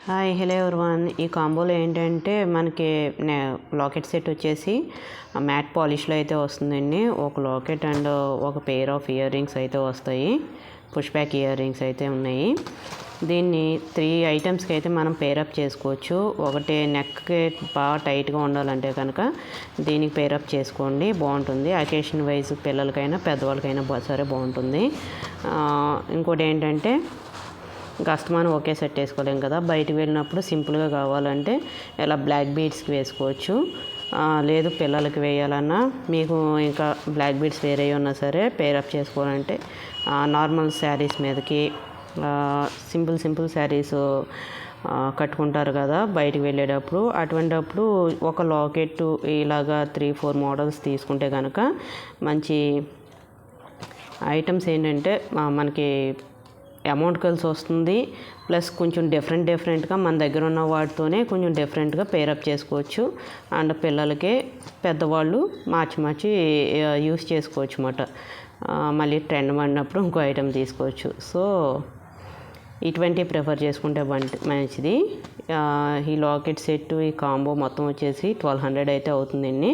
Hi hello everyone. ఈ కాంబోలో ఏంటంటే మనకి లాకెట్ సెట్ వచ్చేసి మ్యాట్ పాలిష్లో అయితే వస్తుందండి. ఒక లాకెట్ అండ్ ఒక పెయిర్ ఆఫ్ ఇయర్ రింగ్స్ అయితే వస్తాయి. పుష్ బ్యాక్ ఇయర్ రింగ్స్ అయితే ఉన్నాయి. దీన్ని 3 ఐటమ్స్కి అయితే మనం పేరప్ చేసుకోవచ్చు. ఒకటి నెక్కి బాగా టైట్గా ఉండాలంటే కనుక దీనికి పేరప్ చేసుకోండి, బాగుంటుంది. అకేషన్ వైజ్ పిల్లలకైనా పెద్దవాళ్ళకైనా సరే బాగుంటుంది. ఇంకోటి ఏంటంటే అస్తమానం ఒకే సెట్ వేసుకోలేం కదా, బయటకు వెళ్ళినప్పుడు సింపుల్గా కావాలంటే ఇలా బ్లాక్ బీడ్స్కి వేసుకోవచ్చు. లేదు పిల్లలకి వేయాలన్నా మీకు ఇంకా బ్లాక్ బీడ్స్ వేరే ఉన్నా సరే పేరప్ చేసుకోవాలంటే నార్మల్ శారీస్ మీదకి సింపుల్ శారీస్ కట్టుకుంటారు కదా బయటికి వెళ్ళేటప్పుడు, అటువంటప్పుడు ఒక లాకెట్ ఇలాగా 3-4 మోడల్స్ తీసుకుంటే కనుక మంచి ఐటమ్స్ ఏంటంటే మనకి అమౌంట్ కలిసి వస్తుంది. ప్లస్ కొంచెం డిఫరెంట్గా మన దగ్గర ఉన్న వాటితోనే కొంచెం డిఫరెంట్గా పేరప్ చేసుకోవచ్చు. అండ్ పిల్లలకి పెద్దవాళ్ళు మార్చి యూస్ చేసుకోవచ్చు అన్నమాట. మళ్ళీ ట్రెండ్ పడినప్పుడు ఇంకో ఐటెం తీసుకోవచ్చు. సో ఇటువంటి ప్రిఫర్ చేసుకుంటే మంచిది. ఈ లాకెట్ సెట్ ఈ కాంబో మొత్తం వచ్చేసి 1200 అయితే అవుతుందండి.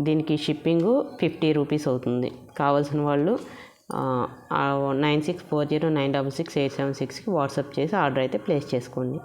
దీనికి షిప్పింగ్ 50 రూపీస్ అవుతుంది. కావాల్సిన వాళ్ళు 9640966876కి వాట్సాప్ చేసి ఆర్డర్ అయితే ప్లేస్ చేసుకోండి.